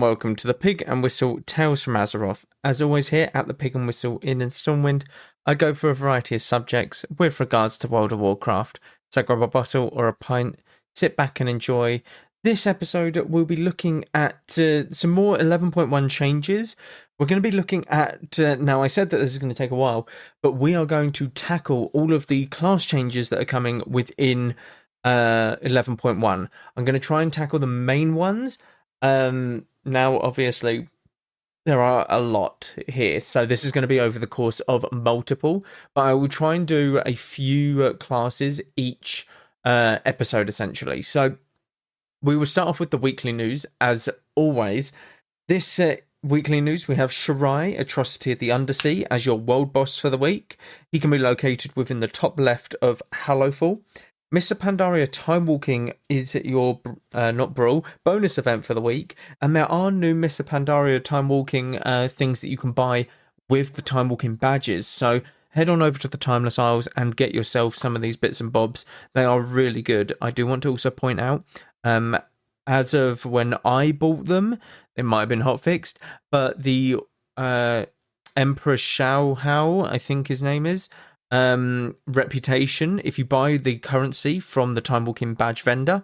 and welcome to the Pig and Whistle Tales from Azeroth. As always here at the Pig and Whistle in Stormwind, I go for a variety of subjects with regards to World of Warcraft. So grab a bottle or a pint, sit back and enjoy. This episode we'll be looking at some more 11.1 changes. We're going to be looking at, now I said that this is going to take a while, but we are going to tackle all of the class changes that are coming within 11.1. I'm going to try and tackle the main ones. Now, obviously, there are a lot here, so this is going to be over the course of multiple, but I will try and do a few classes each episode, essentially. So we will start off with the weekly news, as always. This weekly news, we have Shirai, Atrocity of the Undersea, as your world boss for the week. He can be located within the top left of Hallowfall. Mr. Pandaria Time Walking is your, not Brawl, bonus event for the week. And there are new Mr. Pandaria Time Walking things that you can buy with the Time Walking badges. So head on over to the Timeless Isles and get yourself some of these bits and bobs. They are really good. I do want to also point out, as of when I bought them, it might have been hotfixed, but the Emperor Shao Hao, I think his name is, reputation, if you buy the currency from the Time Walking badge vendor,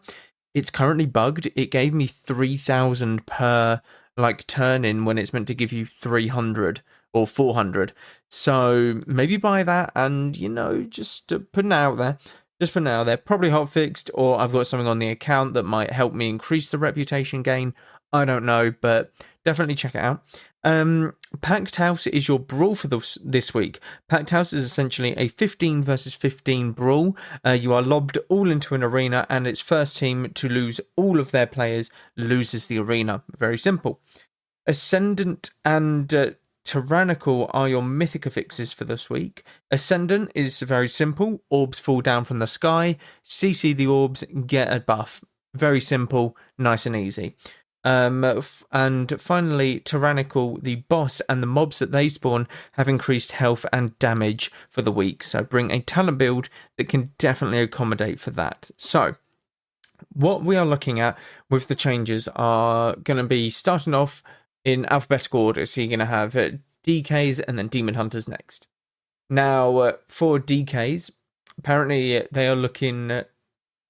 it's currently bugged. It gave me 3,000 per turn in when it's meant to give you 300 or 400. So maybe buy that and just putting it out there. Probably hotfixed, or I've got something on the account that might help me increase the reputation gain. I don't know, but definitely check it out. Packed House is your brawl for this week. Packed House is essentially a 15 versus 15 brawl. You are lobbed all into an arena, and its first team to lose all of their players loses the arena. Very simple. Ascendant and Tyrannical are your mythic affixes for this week. Ascendant is very simple. Orbs fall down from the sky. CC the orbs, get a buff. Very simple, nice and easy. And finally, Tyrannical, the boss and the mobs that they spawn have increased health and damage for the week. So bring a talent build that can definitely accommodate for that. So what we are looking at with the changes are going to be starting off in alphabetical order. So you're going to have DKs and then Demon Hunters next. Now, for DKs, apparently they are looking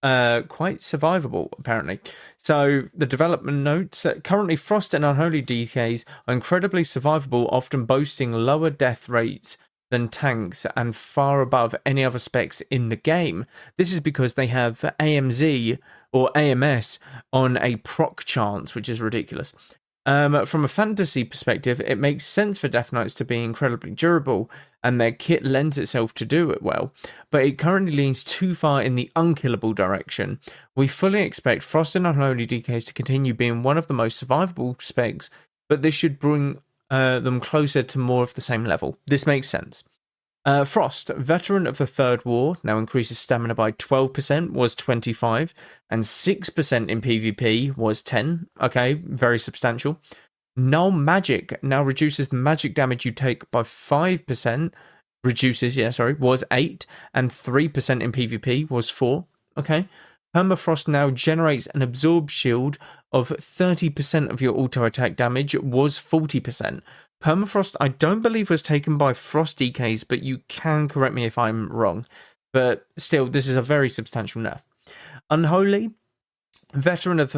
quite survivable, apparently. So the development notes, currently Frost and Unholy DKs are incredibly survivable, often boasting lower death rates than tanks and far above any other specs in the game. This is because they have AMZ or AMS on a proc chance, which is ridiculous. From a fantasy perspective, it makes sense for Death Knights to be incredibly durable, and their kit lends itself to do it well, but it currently leans too far in the unkillable direction. We fully expect Frost and Unholy DKs to continue being one of the most survivable specs, but this should bring them closer to more of the same level. This makes sense. Frost, Veteran of the Third War, now increases stamina by 12%, was 25, and 6% in PvP was 10. Okay, very substantial. Null Magic now reduces the magic damage you take by 5%, was 8, and 3% in PvP was 4. Okay. Permafrost now generates an absorb shield of 30% of your auto attack damage, was 40%. Permafrost, I don't believe, was taken by Frost DKs, but you can correct me if I'm wrong. But still, this is a very substantial nerf. Unholy, Veteran of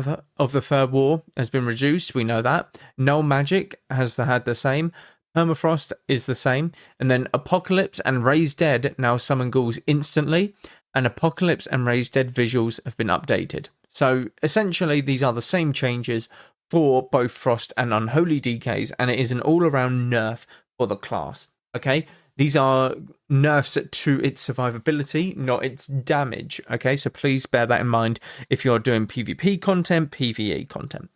the Third War has been reduced, we know that. Null Magic has had the same. Permafrost is the same. And then Apocalypse and Raise Dead now summon ghouls instantly. And Apocalypse and Raise Dead visuals have been updated. So essentially, these are the same changes for both Frost and Unholy DKs, and it is an all-around nerf for the class, okay? These are nerfs to its survivability, not its damage, okay? So please bear that in mind if you're doing PvP content, PvE content.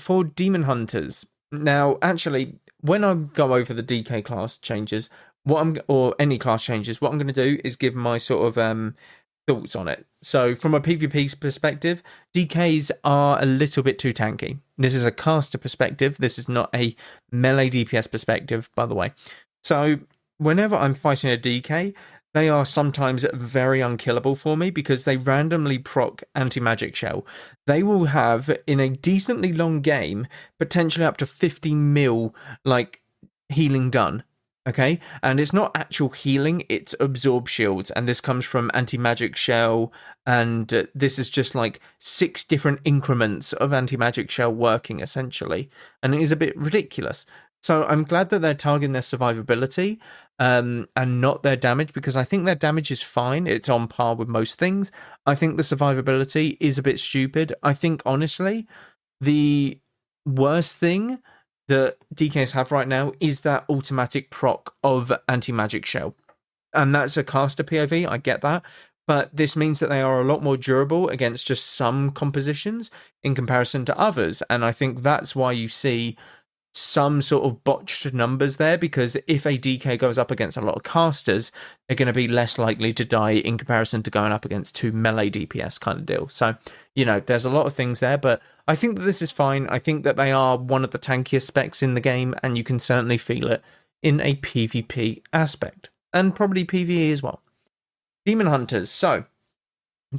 For Demon Hunters, now, actually, when I go over the DK class changes, or any class changes, what I'm going to do is give my sort of thoughts on it. So from a PvP perspective, DKs are a little bit too tanky. This is a caster perspective. This is not a melee DPS perspective, by the way. So whenever I'm fighting a DK, they are sometimes very unkillable for me because they randomly proc anti-magic shell. They will have, in a decently long game, potentially up to 50 mil, like, healing done. Okay? And it's not actual healing, it's absorb shields. And this comes from anti-magic shell. And this is just like 6 different increments of anti-magic shell working, essentially. And it is a bit ridiculous. So I'm glad that they're targeting their survivability and not their damage, because I think their damage is fine. It's on par with most things. I think the survivability is a bit stupid. I think, honestly, the worst thing that DKs have right now is that automatic proc of anti-magic shell. And that's a caster POV, I get that. But this means that they are a lot more durable against just some compositions in comparison to others. And I think that's why you see some sort of botched numbers there, because if a DK goes up against a lot of casters, they're going to be less likely to die in comparison to going up against 2 melee DPS kind of deal. So, there's a lot of things there, but I think that this is fine. I think that they are one of the tankiest specs in the game, and you can certainly feel it in a PvP aspect, and probably PvE as well. Demon Hunters. So,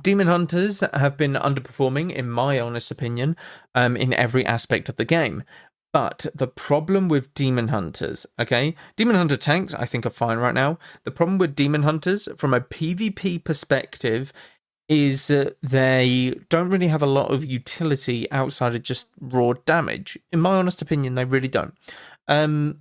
Demon Hunters have been underperforming, in my honest opinion, in every aspect of the game. But the problem with Demon Hunters, okay? Demon Hunter tanks, I think, are fine right now. The problem with Demon Hunters, from a PvP perspective, is that they don't really have a lot of utility outside of just raw damage. In my honest opinion, they really don't. And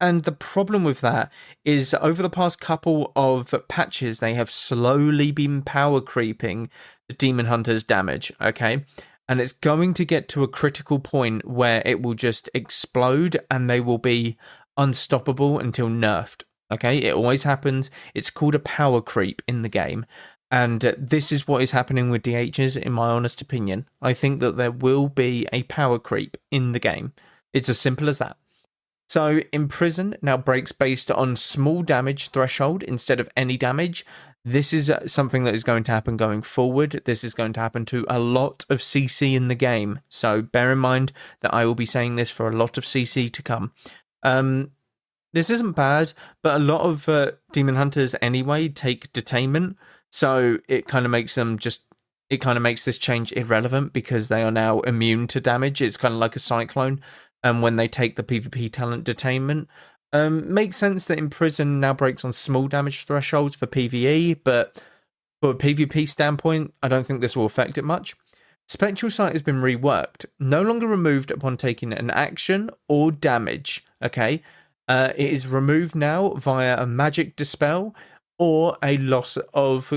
the problem with that is, over the past couple of patches, they have slowly been power creeping the Demon Hunter's damage, okay? And it's going to get to a critical point where it will just explode and they will be unstoppable until nerfed. Okay, it always happens. It's called a power creep in the game. And this is what is happening with DHs, in my honest opinion. I think that there will be a power creep in the game. It's as simple as that. So, Imprison now breaks based on small damage threshold instead of any damage. This is something that is going to happen going forward. This is going to happen to a lot of CC in the game. So bear in mind that I will be saying this for a lot of CC to come. This isn't bad, but a lot of Demon Hunters anyway take detainment. So it kind of makes them it kind of makes this change irrelevant because they are now immune to damage. It's kind of like a cyclone. And when they take the PvP talent detainment, makes sense that Imprison now breaks on small damage thresholds for PvE, but for a PvP standpoint, I don't think this will affect it much. Spectral Sight has been reworked, no longer removed upon taking an action or damage, okay? It is removed now via a magic dispel or a loss of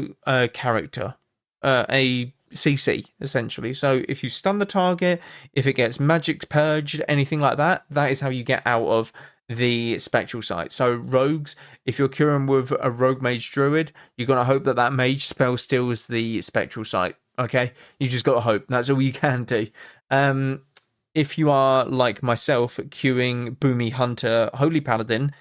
character, a CC, essentially. So if you stun the target, if it gets magic purged, anything like that, that is how you get out of the Spectral Sight. So rogues, if you're curing with a rogue mage druid, you're going to hope that that mage spell steals the Spectral Sight, okay? You just got to hope. That's all you can do. If you are, like myself, queuing Boomy Hunter Holy Paladin,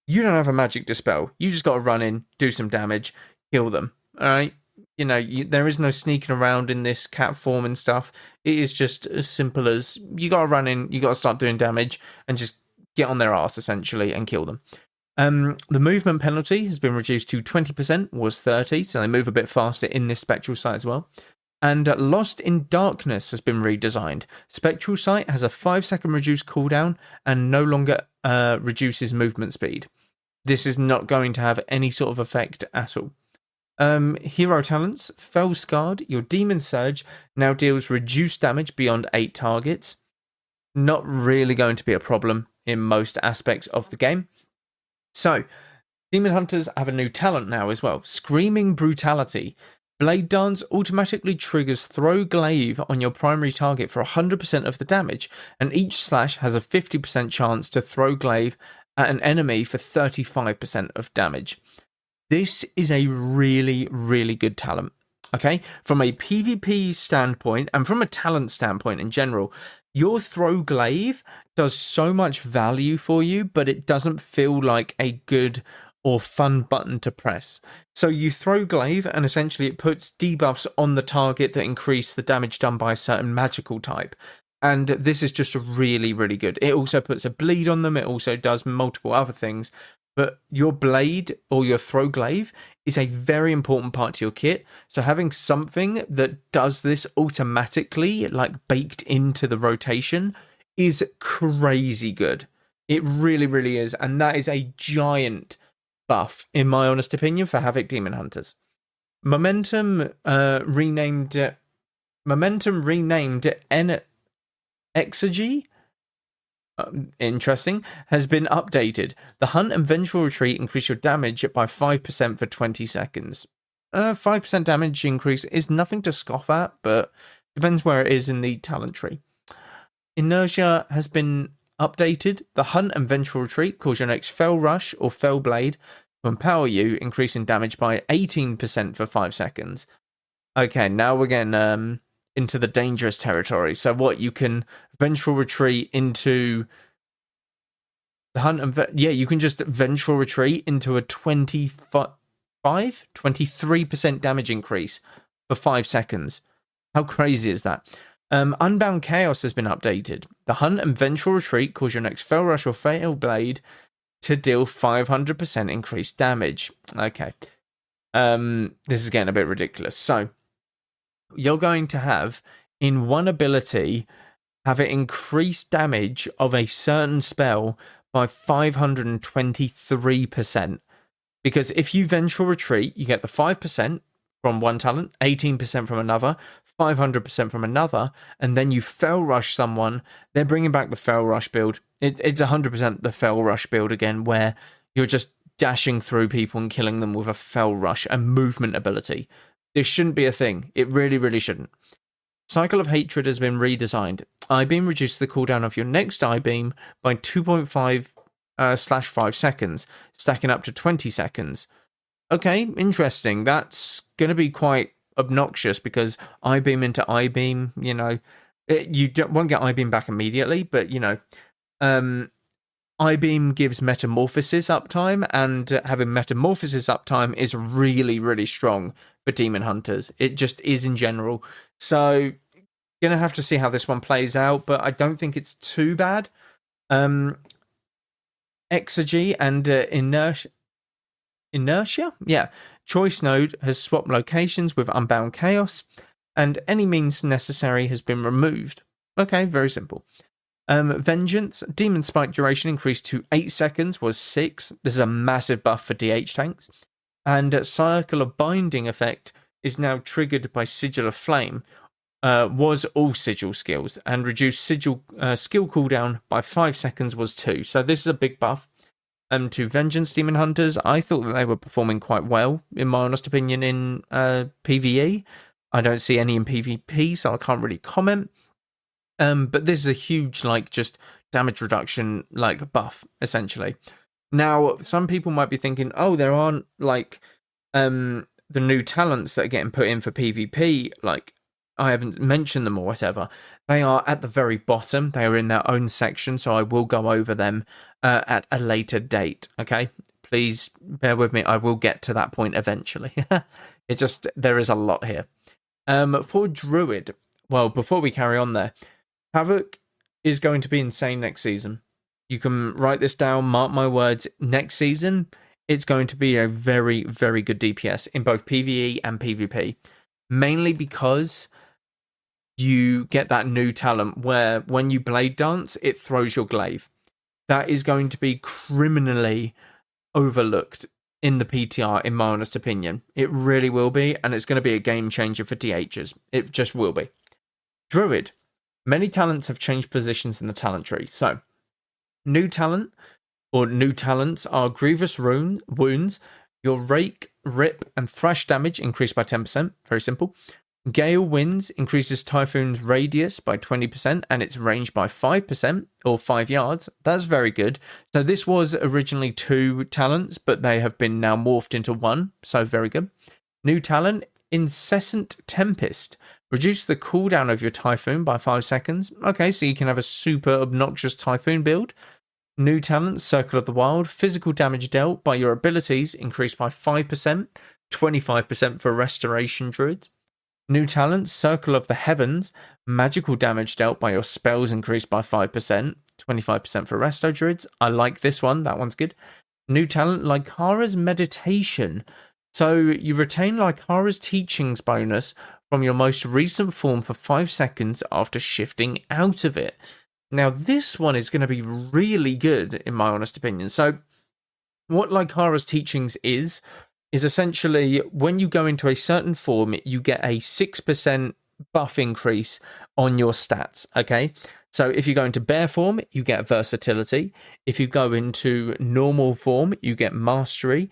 you don't have a magic dispel. You just got to run in, do some damage, kill them, alright? There is no sneaking around in this cat form and stuff. It is just as simple as you got to run in, you got to start doing damage, and just get on their ass, essentially, and kill them. The movement penalty has been reduced to 20%, was 30%, so they move a bit faster in this Spectral Sight as well. And Lost in Darkness has been redesigned. Spectral Sight has a 5-second reduced cooldown and no longer reduces movement speed. This is not going to have any sort of effect at all. Hero talents. Fell Scarred, your Demon Surge now deals reduced damage beyond 8 targets. Not really going to be a problem in most aspects of the game. So, Demon Hunters have a new talent now as well. Screaming Brutality. Blade Dance automatically triggers Throw Glaive on your primary target for 100% of the damage, and each slash has a 50% chance to throw Glaive at an enemy for 35% of damage. This is a really, really good talent, okay? From a PvP standpoint, and from a talent standpoint in general, your Throw Glaive does so much value for you, but it doesn't feel like a good or fun button to press. So you throw Glaive, and essentially it puts debuffs on the target that increase the damage done by a certain magical type. And this is just really, really good. It also puts a bleed on them. It also does multiple other things. but your blade or your throw glaive is a very important part to your kit. So having something that does this automatically, like baked into the rotation, is crazy good. It really, really is. And that is a giant buff, in my honest opinion, for Havoc Demon Hunters. Momentum renamed Exergy, interesting, has been updated. The Hunt and Vengeful Retreat increase your damage by 5% for 20 seconds. 5% damage increase is nothing to scoff at, but depends where it is in the talent tree. Inertia has been updated. The Hunt and Vengeful Retreat cause your next Fell Rush or Fell Blade to empower you, increasing damage by 18% for 5 seconds. Okay, now we're getting into the dangerous territory. So what, you can Vengeful Retreat into the Hunt and you can just Vengeful Retreat into a 23% damage increase for 5 seconds. How crazy is that? Unbound Chaos has been updated. The Hunt and Vengeful Retreat cause your next Fell Rush or Fatal Blade to deal 500% increased damage. Okay. This is getting a bit ridiculous. So, you're going to have, in one ability, have it increase damage of a certain spell by 523%. Because if you Vengeful Retreat, you get the 5% from one talent, 18% from another, 500% from another, and then you Fell Rush someone. They're bringing back the Fell Rush build. It's 100% the Fell Rush build again, where you're just dashing through people and killing them with a Fell Rush and movement ability. This shouldn't be a thing. It really, really shouldn't. Cycle of Hatred has been redesigned. I-Beam reduces the cooldown of your next I-Beam by 2.5/5 seconds, stacking up to 20 seconds. Okay, interesting. That's going to be quite obnoxious because I-Beam into I-Beam, you know, you won't get I-Beam back immediately, but, you know, I-Beam gives Metamorphosis uptime, and having Metamorphosis uptime is really, really strong for Demon Hunters. It just is in general. So, gonna have to see how this one plays out, but I don't think it's too bad. Exergy and Inertia? Yeah. Choice Node has swapped locations with Unbound Chaos, and any means necessary has been removed. Okay, very simple. Vengeance, Demon Spike duration increased to 8 seconds, was 6. This is a massive buff for DH tanks. And Circle of Binding effect is now triggered by Sigil of Flame, was all Sigil skills, and reduced Sigil skill cooldown by 5 seconds was 2. So this is a big buff. To Vengeance Demon Hunters, I thought that they were performing quite well, in my honest opinion, in PvE. I don't see any in PvP, so I can't really comment. But this is a huge, like, just damage reduction, like, buff, essentially. Now, some people might be thinking, oh, there aren't, like, the new talents that are getting put in for PvP, like, I haven't mentioned them or whatever. They are at the very bottom. They are in their own section, so I will go over them at a later date, okay? Please bear with me. I will get to that point eventually. There is a lot here. For Druid, well, before we carry on there, Havoc is going to be insane next season. You can write this down, mark my words. Next season, it's going to be a very, very good DPS in both PvE and PvP. Mainly because you get that new talent where when you blade dance, it throws your glaive. That is going to be criminally overlooked in the PTR, in my honest opinion. It really will be, and it's going to be a game changer for DHs. It just will be. Druid. Many talents have changed positions in the talent tree. So, new talent, or new talents, are Grievous Wounds. Your Rake, Rip, and Thrash damage increased by 10%. Very simple. Gale Winds increases Typhoon's radius by 20% and its range by 5%, or 5 yards. That's very good. So this was originally 2 talents, but they have been now morphed into 1. So very good. New talent, Incessant Tempest. Reduce the cooldown of your Typhoon by 5 seconds. Okay, so you can have a super obnoxious Typhoon build. New talent, Circle of the Wild. Physical damage dealt by your abilities increased by 5%, 25% for Restoration Druids. New talent, Circle of the Heavens. Magical damage dealt by your spells increased by 5%, 25% for Resto Druids. I like this one, that one's good. New talent, Lykara's Meditation. So you retain Lykara's teachings bonus from your most recent form for 5 seconds after shifting out of it. Now, this one is going to be really good, in my honest opinion. So, what Lykara's teachings is essentially when you go into a certain form, you get a 6% buff increase on your stats, okay? So if you go into bear form, you get versatility. If you go into normal form, you get mastery.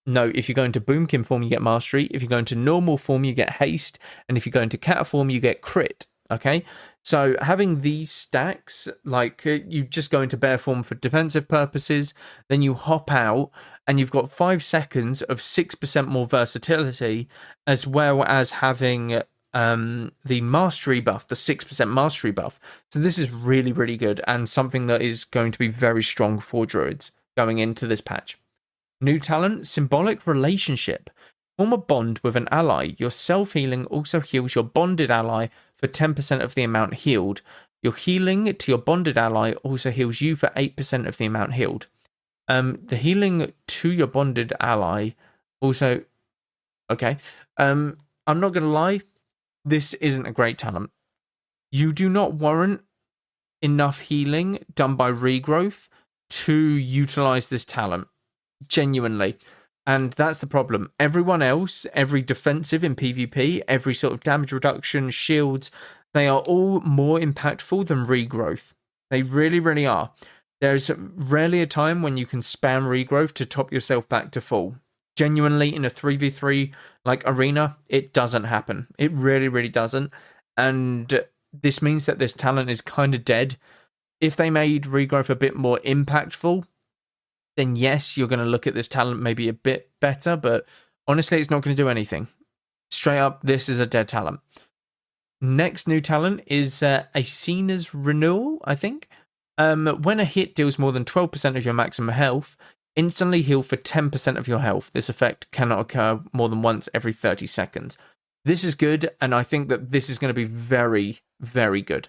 No, if you go into boomkin form, you get mastery. If you go into normal form, you get haste. And if you go into cat form, you get crit, okay? So having these stacks, you just go into bear form for defensive purposes, then you hop out, and you've got 5 seconds of 6% more versatility, as well as having the mastery buff, the 6% mastery buff. So this is really, really good, and something that is going to be very strong for druids going into this patch. New talent, Symbolic Relationship. Form a bond with an ally. Your self-healing also heals your bonded ally for 10% of the amount healed. Your healing to your bonded ally also heals you for 8% of the amount healed. The healing to your bonded ally also... Okay. I'm not going to lie. This isn't a great talent. You do not warrant enough healing done by regrowth to utilize this talent. Genuinely. And that's the problem. Everyone else, every defensive in PvP, every sort of damage reduction, shields, they are all more impactful than regrowth. They really, really are. There's rarely a time when you can spam regrowth to top yourself back to full. Genuinely, in a 3v3 arena, it doesn't happen. It really, really doesn't. And this means that this talent is kind of dead. If they made regrowth a bit more impactful, then yes, you're going to look at this talent maybe a bit better, but honestly, it's not going to do anything. Straight up, this is a dead talent. Next new talent is Asena's Renewal, I think. When a hit deals more than 12% of your maximum health, instantly heal for 10% of your health. This effect cannot occur more than once every 30 seconds. This is good, and I think that this is going to be very, very good.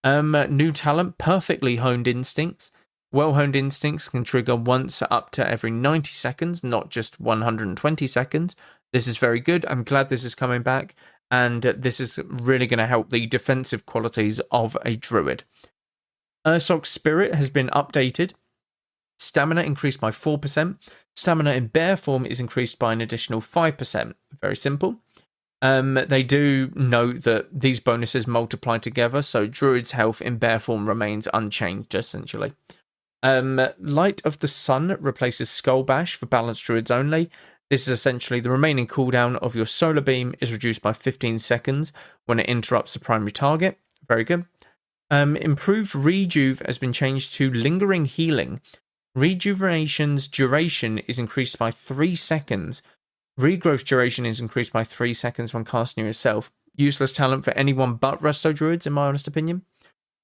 New talent, Perfectly Honed Instincts. Well-honed instincts can trigger once up to every 90 seconds, not just 120 seconds. This is very good. I'm glad this is coming back, and this is really going to help the defensive qualities of a druid. Ursoc's Spirit has been updated. Stamina increased by 4%. Stamina in bear form is increased by an additional 5%. Very simple. They do note that these bonuses multiply together, so druid's health in bear form remains unchanged, essentially. Light of the Sun replaces Skull Bash for balanced druids only. This is essentially the remaining cooldown of your solar beam is reduced by 15 seconds when it interrupts the primary target. Very good. Improved Rejuve has been changed to Lingering Healing. Rejuvenation's duration is increased by 3 seconds. Regrowth duration is increased by 3 seconds when casting yourself. Useless talent for anyone but Resto Druids, in my honest opinion.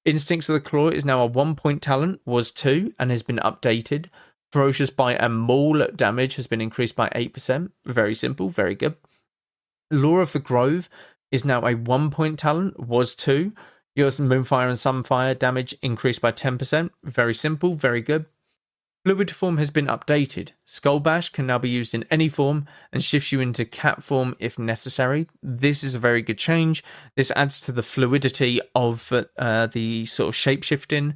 Instincts of the Claw is now a 1-point talent, was 2, and has been updated. Ferocious Bite and Maul damage has been increased by 8%. Very simple, very good. Law of the Grove is now a 1-point talent, was 2. Your Moonfire and Sunfire damage increased by 10%. Very simple, very good. Fluid form has been updated. Skull Bash can now be used in any form and shifts you into cat form if necessary. This is a very good change. This adds to the fluidity of the sort of shapeshifting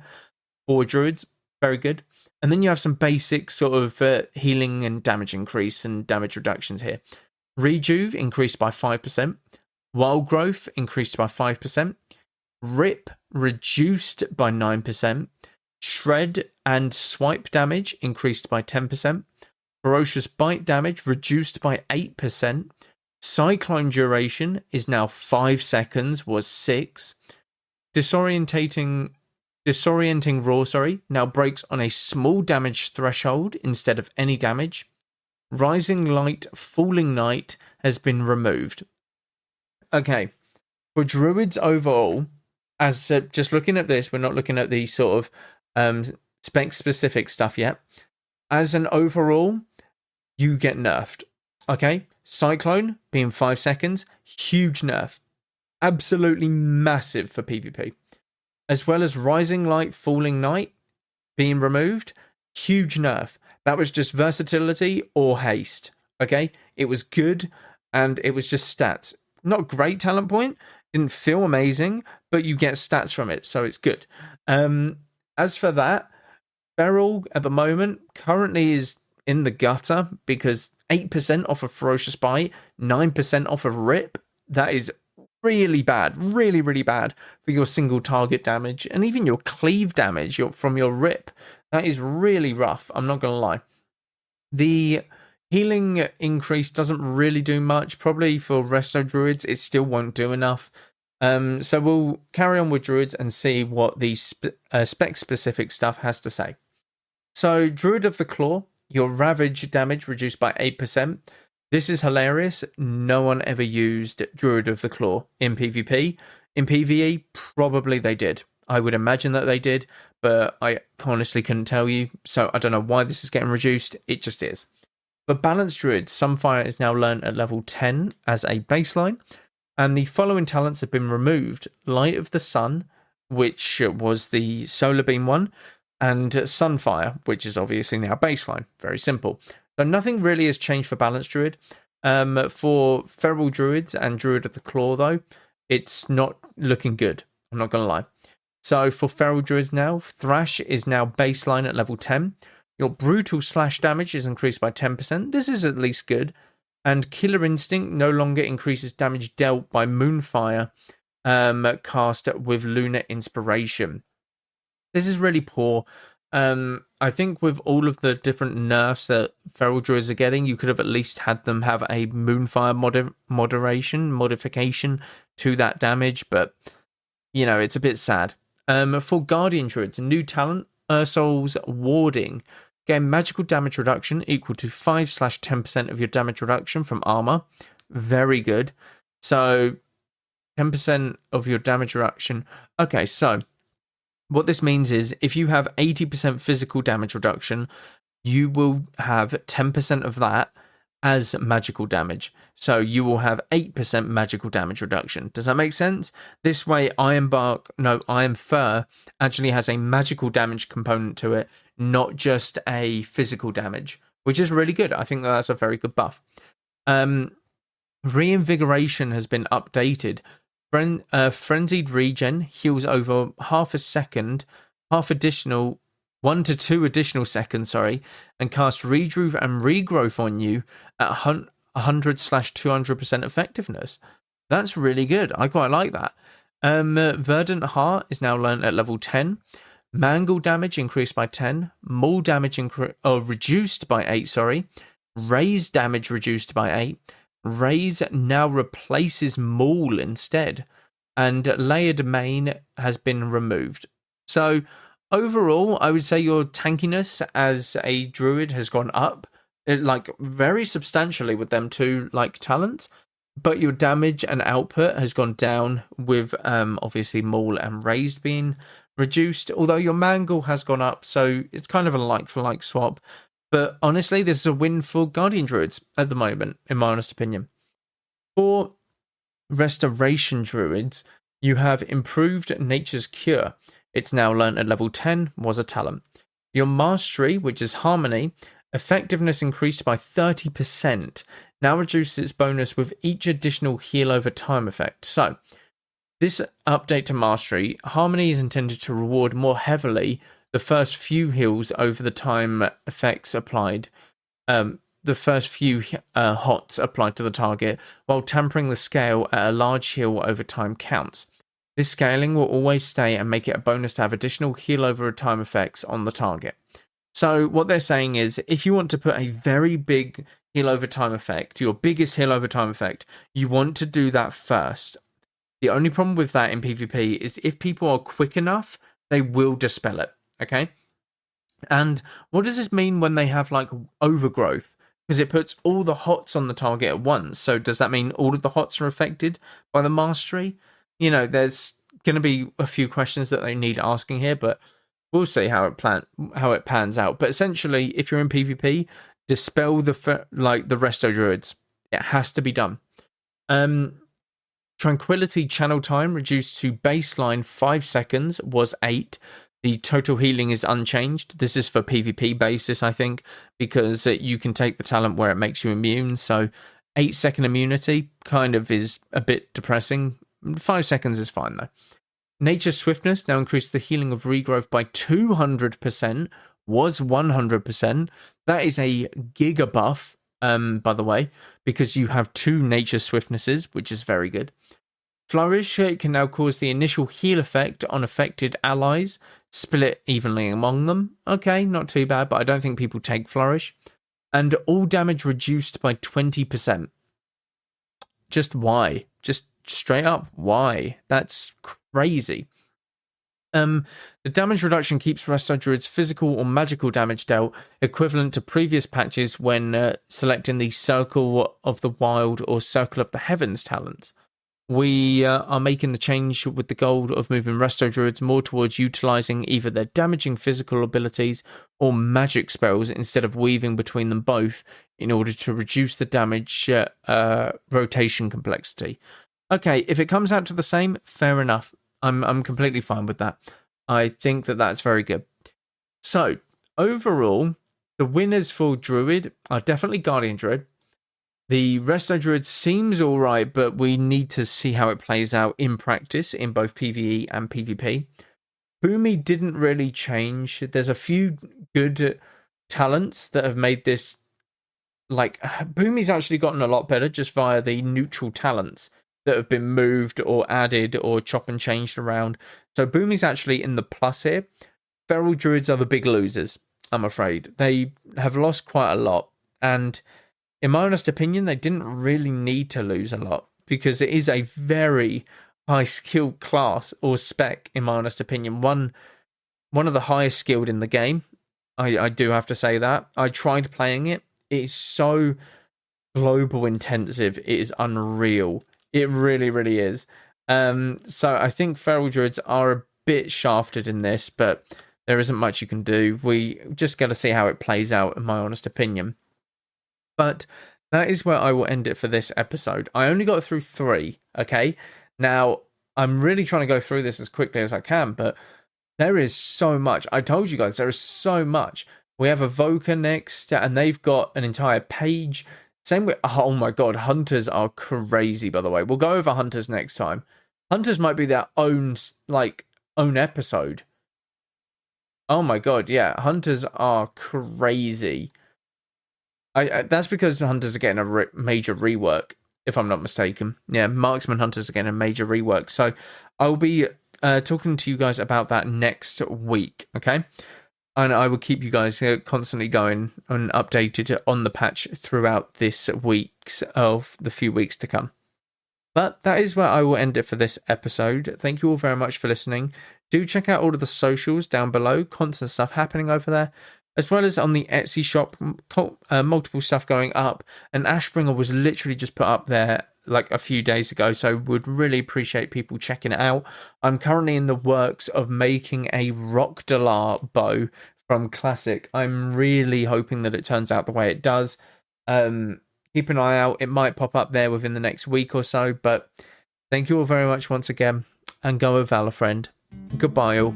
for druids. Very good. And then you have some basic sort of healing and damage increase and damage reductions here. Rejuve increased by 5%. Wild Growth increased by 5%. Rip reduced by 9%. Shred and Swipe damage increased by 10%. Ferocious Bite damage reduced by 8%. Cyclone duration is now 5 seconds, was 6. Disorienting Roar, now breaks on a small damage threshold instead of any damage. Rising Light, Falling Night has been removed. Okay, for druids overall, as just looking at this, we're not looking at the sort of spec-specific stuff yet. As an overall, you get nerfed. Okay? Cyclone being 5 seconds, huge nerf. Absolutely massive for PvP. As well as Rising Light, Falling Night being removed, huge nerf. That was just versatility or haste. Okay, it was good, and it was just stats. Not great talent point. Didn't feel amazing, but you get stats from it, so it's good. As for that, Feral at the moment currently is in the gutter because 8% off of Ferocious Bite, 9% off of Rip. That is really bad, really, really bad for your single target damage and even your cleave damage from your Rip. That is really rough, I'm not going to lie. The healing increase doesn't really do much. Probably for Resto Druids, it still won't do enough. So we'll carry on with Druids and see what the spec-specific stuff has to say. So, Druid of the Claw, your Ravage damage reduced by 8%. This is hilarious. No one ever used Druid of the Claw in PvP. In PvE, probably they did. I would imagine that they did, but I honestly couldn't tell you. So I don't know why this is getting reduced. It just is. For Balanced Druid, Sunfire is now learned at level 10 as a baseline. And the following talents have been removed. Light of the Sun, which was the Solar Beam one, and Sunfire, which is obviously now baseline. Very simple. So nothing really has changed for Balanced Druid. For Feral Druids and Druid of the Claw, though, it's not looking good. I'm not going to lie. So for Feral Druids now, Thrash is now baseline at level 10. Your Brutal Slash damage is increased by 10%. This is at least good. And Killer Instinct no longer increases damage dealt by Moonfire cast with Lunar Inspiration. This is really poor. I think with all of the different nerfs that Feral Druids are getting, you could have at least had them have a Moonfire modification to that damage, but, you know, it's a bit sad. For Guardian Druids, a new talent, Ursol's Warding. Gain magical damage reduction equal to 5/10% of your damage reduction from armor. Very good. So, 10% of your damage reduction. Okay, so what this means is if you have 80% physical damage reduction, you will have 10% of that as magical damage. So you will have 8% magical damage reduction. Does that make sense? This way, Iron Fur actually has a magical damage component to it, not just a physical damage, which is really good. I think that's a very good buff. Reinvigoration has been updated. Frenzied Regen heals over 1 to 2 additional seconds, and casts Regroove and Regrowth on you at 100/200% effectiveness. That's really good. I quite like that. Verdant Heart is now learned at level 10. Mangle damage increased by 10. Maul damage reduced by 8, Raise damage reduced by 8. Raise now replaces Maul instead. And Layered Mane has been removed. So overall, I would say your tankiness as a druid has gone up, very substantially with them two talents, but your damage and output has gone down with obviously Maul and Raised being reduced, although your Mangle has gone up, so it's kind of a like-for-like swap. But honestly, this is a win for Guardian Druids at the moment, in my honest opinion. For Restoration Druids, you have improved Nature's Cure. It's now learnt at level 10, was a talent. Your Mastery, which is Harmony, effectiveness increased by 30%, now reduces its bonus with each additional heal over time effect. So, this update to Mastery, Harmony is intended to reward more heavily the first few heals over the time effects applied, the first few HOTS applied to the target, while tampering the scale at a large heal over time counts. This scaling will always stay and make it a bonus to have additional heal over time effects on the target. So what they're saying is, if you want to put a very big heal over time effect, your biggest heal over time effect, you want to do that first. The only problem with that in PvP is if people are quick enough, they will dispel it, okay? And what does this mean when they have overgrowth? Because it puts all the HOTS on the target at once. So does that mean all of the HOTS are affected by the Mastery? There's going to be a few questions that they need asking here, but we'll see how it pans out. But essentially, if you're in PvP, dispel the Resto Druids. It has to be done. Tranquility channel time reduced to baseline 5 seconds, was 8. The total healing is unchanged. This is for PvP basis, I think, because you can take the talent where it makes you immune. So 8-second immunity kind of is a bit depressing. 5 seconds is fine though. Nature Swiftness now increases the healing of regrowth by 200%, was 100%. That is a giga buff, by the way, because you have 2 Nature Swiftnesses, which is very good. Flourish can now cause the initial heal effect on affected allies, split evenly among them. Okay, not too bad, but I don't think people take Flourish. And all damage reduced by 20%. Just why? Just straight up, why? That's crazy. The damage reduction keeps Resto Druid's physical or magical damage dealt equivalent to previous patches when selecting the Circle of the Wild or Circle of the Heavens talents. We are making the change with the goal of moving Resto Druids more towards utilising either their damaging physical abilities or magic spells instead of weaving between them both in order to reduce the damage rotation complexity. Okay, if it comes out to the same, fair enough. I'm completely fine with that. I think that that's very good. So, overall, the winners for Druid are definitely Guardian Druid. The Resto Druid seems alright, but we need to see how it plays out in practice in both PvE and PvP. Boomy didn't really change. There's a few good talents that have made this, like, Boomy's actually gotten a lot better just via the neutral talents that have been moved or added or chop and changed around. So Boomy's actually in the plus here. Feral Druids are the big losers, I'm afraid. They have lost quite a lot, and in my honest opinion, they didn't really need to lose a lot because it is a very high skilled class or spec, in my honest opinion. One of the highest skilled in the game. I do have to say that. I tried playing it. It is so global intensive. It is unreal. It really, really is. So I think Feral Druids are a bit shafted in this, but there isn't much you can do. We just got to see how it plays out, in my honest opinion. But that is where I will end it for this episode. I only got through 3, okay? Now, I'm really trying to go through this as quickly as I can, but there is so much. I told you guys, there is so much. We have Evoker next, and they've got an entire page. Same with, oh my god, Hunters are crazy, by the way. We'll go over Hunters next time. Hunters might be their own episode. Oh my god, yeah, Hunters are crazy. That's because the Hunters are getting a major rework, if I'm not mistaken. Yeah, Marksman Hunters are getting a major rework. So I'll be talking to you guys about that next week, okay? And I will keep you guys constantly going and updated on the patch throughout this week's of the few weeks to come. But that is where I will end it for this episode. Thank you all very much for listening. Do check out all of the socials down below. Constant stuff happening over there, as well as on the Etsy shop, multiple stuff going up. And Ashbringer was literally just put up there like a few days ago, so would really appreciate people checking it out. I'm currently in the works of making a Rock Dalar bow from Classic. I'm really hoping that it turns out the way it does. Keep an eye out. It might pop up there within the next week or so, but thank you all very much once again, and go with Valor, friend. Goodbye all.